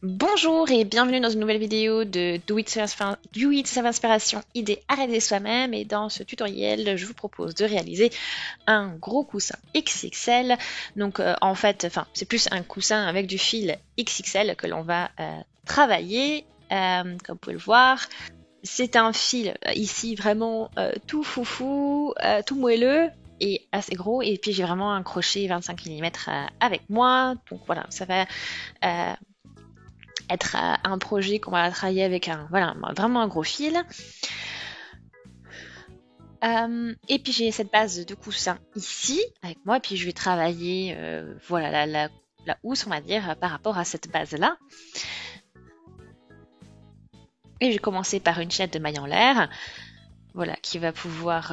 Bonjour et bienvenue dans une nouvelle vidéo de Do It Self Inspiration idée arrêter soi-même, et dans ce tutoriel je vous propose de réaliser un gros coussin XXL. Donc en fait, c'est plus un coussin avec du fil XXL que l'on va travailler. Comme vous pouvez le voir, c'est un fil ici vraiment tout foufou, tout moelleux et assez gros, et puis j'ai vraiment un crochet 25 mm avec moi. Donc voilà, ça va être un projet qu'on va travailler avec vraiment un gros fil. Et puis j'ai cette base de coussin ici avec moi, et puis je vais travailler la housse, on va dire, par rapport à cette base là. Et je vais commencer par une chaîne de maille en l'air, voilà, qui va pouvoir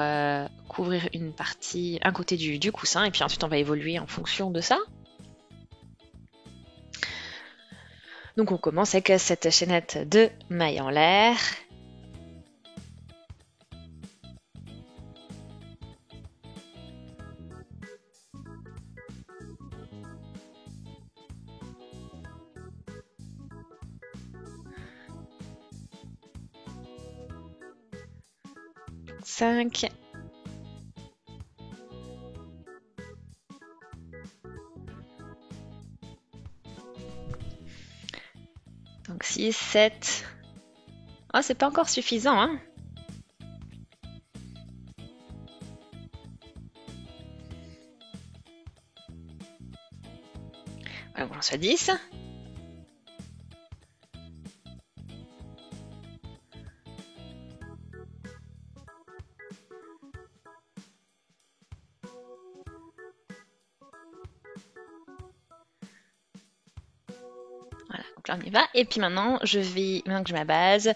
couvrir une partie, un côté du coussin, et puis ensuite on va évoluer en fonction de ça. Donc on commence avec cette chaînette de maille en l'air. Cinq. Donc 6, 7. Oh, c'est pas encore suffisant, hein. Voilà, bon, j'en suis à 10. Voilà, donc là on y va. Et puis maintenant, maintenant que j'ai ma base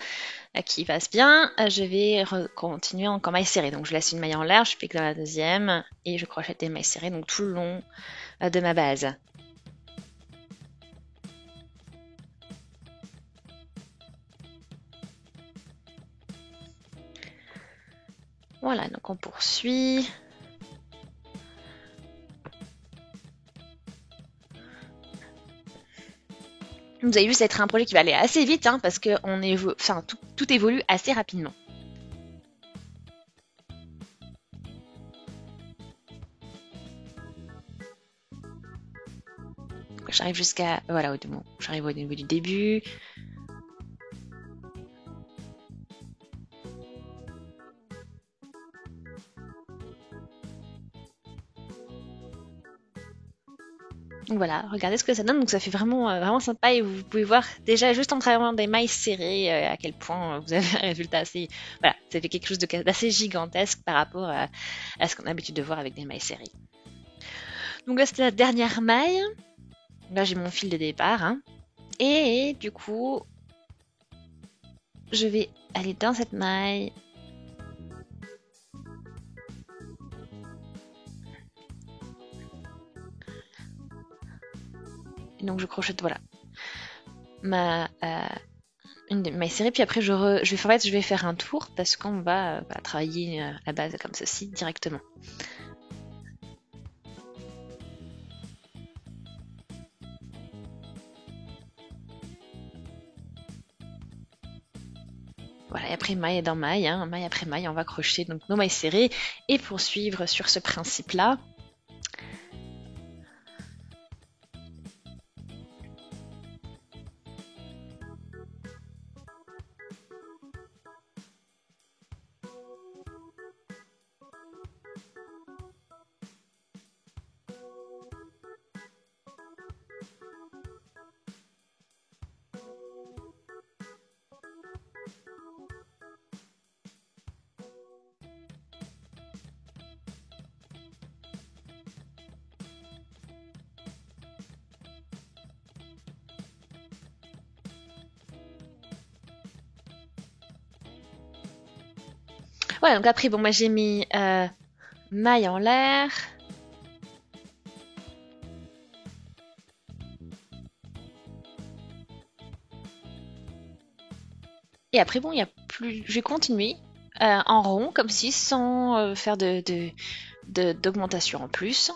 qui passe bien, je vais continuer en maille serrée. Donc je laisse une maille en l'air, je fais que dans la deuxième, et je crochète des mailles serrées donc tout le long de ma base. Voilà, donc on poursuit. Vous avez vu, ça va être un projet qui va aller assez vite, hein, parce que tout évolue assez rapidement. J'arrive jusqu'à j'arrive au niveau du début. Donc voilà, regardez ce que ça donne. Donc ça fait vraiment sympa, et vous pouvez voir déjà juste en travaillant des mailles serrées à quel point vous avez un résultat assez. Voilà, ça fait quelque chose d'assez gigantesque par rapport à ce qu'on a l'habitude de voir avec des mailles serrées. Donc là, c'était la dernière maille. Là, j'ai mon fil de départ, hein. Et du coup, je vais aller dans cette maille. Et donc je crochète, voilà, une des mailles serrées, puis après je vais faire un tour parce qu'on va travailler la base comme ceci directement. Voilà, et après maille dans maille, hein, maille après maille, on va crocheter donc nos mailles serrées et poursuivre sur ce principe-là. Voilà, donc après, bon, moi j'ai mis maille en l'air. Et après, bon, il y a plus. Je vais continuer en rond, comme si, sans faire d'augmentation en plus.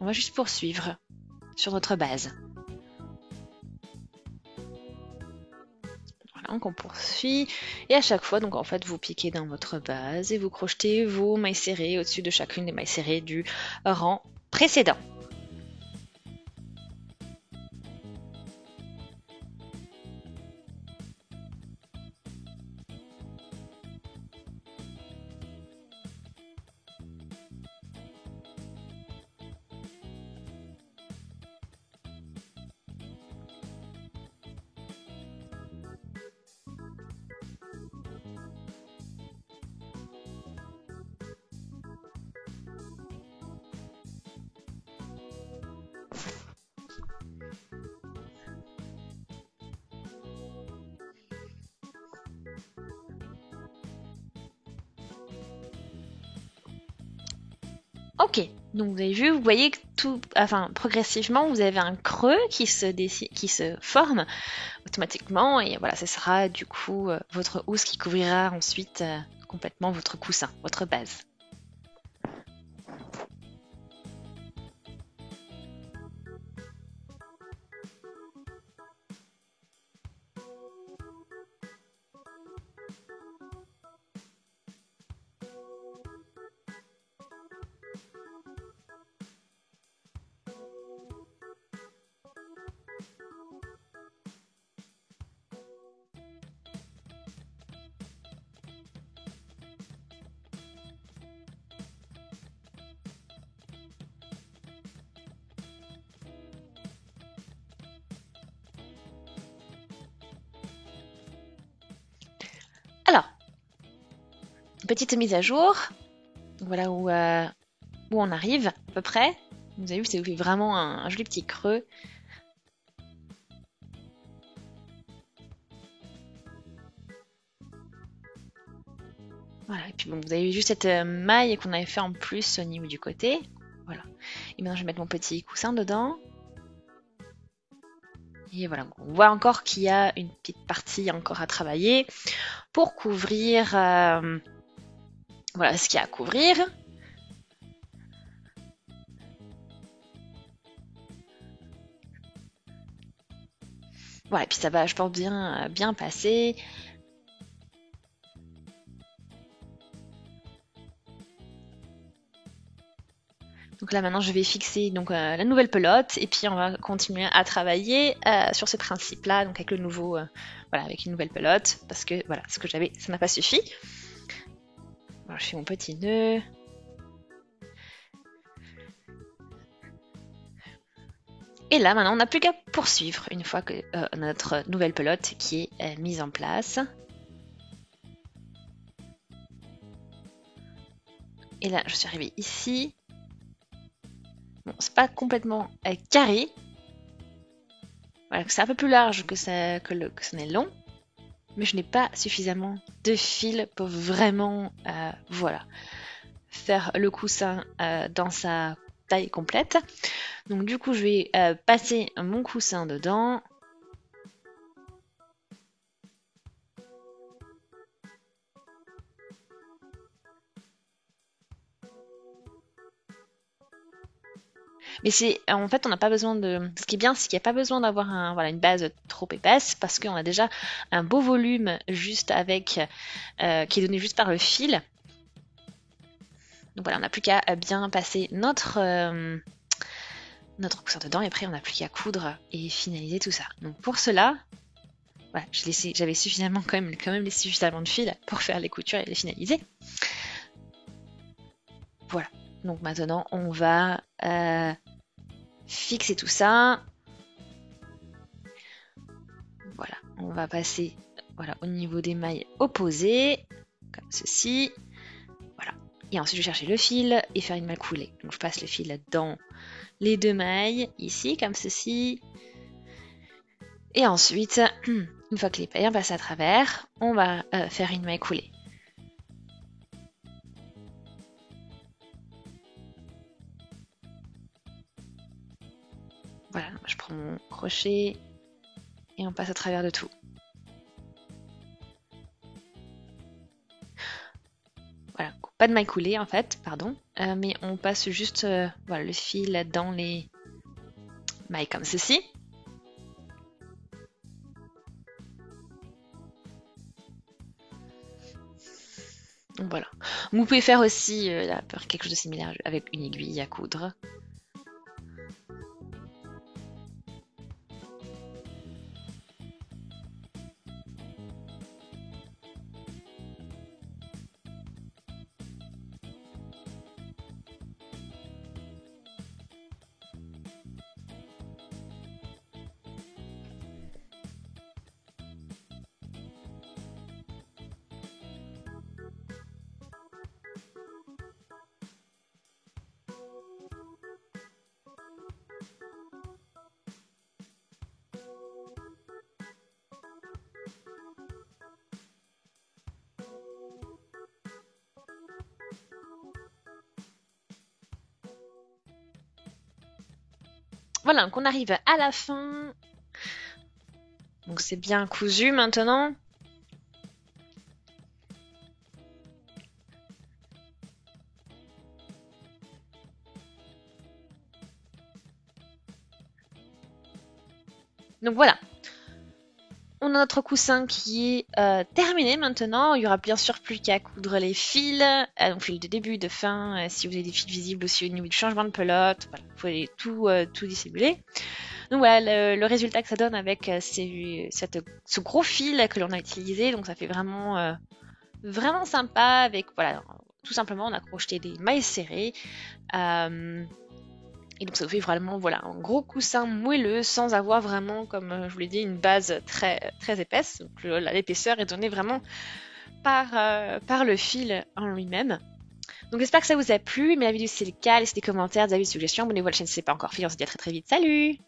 On va juste poursuivre sur notre base. donc on poursuit. Et à chaque fois, donc en fait, vous piquez dans votre base et vous crochetez vos mailles serrées au-dessus de chacune des mailles serrées du rang précédent. Ok, donc vous avez vu, vous voyez que tout, enfin progressivement, vous avez un creux qui se forme automatiquement et voilà, ce sera du coup votre housse qui couvrira ensuite complètement votre coussin, votre base. Alors, petite mise à jour, voilà où on arrive à peu près. Vous avez vu, ça vous fait vraiment un joli petit creux. Voilà, et puis bon, vous avez vu cette maille qu'on avait fait en plus au niveau du côté. Voilà. Et maintenant je vais mettre mon petit coussin dedans. Et voilà, on voit encore qu'il y a une petite partie encore à travailler pour couvrir voilà ce qu'il y a à couvrir. Voilà, et puis ça va, je pense, bien passer. Donc là maintenant je vais fixer donc la nouvelle pelote et puis on va continuer à travailler sur ce principe-là, donc avec le nouveau, voilà, avec une nouvelle pelote, parce que voilà, ce que j'avais, ça n'a pas suffi. Alors, je fais mon petit nœud. Et là maintenant on n'a plus qu'à poursuivre une fois que notre nouvelle pelote qui est mise en place. Et là je suis arrivée ici. Bon, c'est pas complètement carré. Voilà, c'est un peu plus large que ça n'est long, mais je n'ai pas suffisamment de fil pour vraiment, voilà, faire le coussin dans sa taille complète. Donc du coup, je vais passer mon coussin dedans. Mais c'est en fait on n'a pas besoin de. Ce qui est bien, c'est qu'il n'y a pas besoin d'avoir voilà, une base trop épaisse parce qu'on a déjà un beau volume juste avec qui est donné juste par le fil. Donc voilà, on n'a plus qu'à bien passer notre coussin dedans et après on n'a plus qu'à coudre et finaliser tout ça. Donc pour cela, voilà, j'avais suffisamment quand même laissé suffisamment de fil pour faire les coutures et les finaliser. Voilà. Donc maintenant on va fixer tout ça. Voilà, on va passer voilà, au niveau des mailles opposées, comme ceci. Voilà. Et ensuite je vais chercher le fil et faire une maille coulée. Donc je passe le fil dans les deux mailles, ici, comme ceci. Et ensuite, une fois que les paillettes passent à travers, on va faire une maille coulée. Voilà, je prends mon crochet et on passe à travers de tout. Voilà, pas de maille coulée en fait, pardon, mais on passe juste voilà, le fil dans les mailles comme ceci. Vous pouvez faire aussi quelque chose de similaire avec une aiguille à coudre. Voilà, donc on arrive à la fin. Donc c'est bien cousu maintenant. Donc voilà. On a notre coussin qui est terminé maintenant. Il y aura bien sûr plus qu'à coudre les fils, donc fils de début, de fin, si vous avez des fils visibles aussi au niveau du changement de pelote. Voilà, vous pouvez tout dissimuler. Donc voilà le résultat que ça donne avec ce gros fil que l'on a utilisé. Donc ça fait vraiment, vraiment sympa avec, voilà, tout simplement on a crocheté des mailles serrées. Et donc ça vous fait vraiment voilà, un gros coussin moelleux sans avoir vraiment, comme je vous l'ai dit, une base très, très épaisse. Donc l'épaisseur est donnée vraiment par le fil en lui-même. Donc j'espère que ça vous a plu. Mais la vidéo si c'est le cas, laissez des commentaires, des avis, des suggestions. Abonnez-vous à la chaîne si ce n'est pas encore fait. On se dit à très très vite. Salut!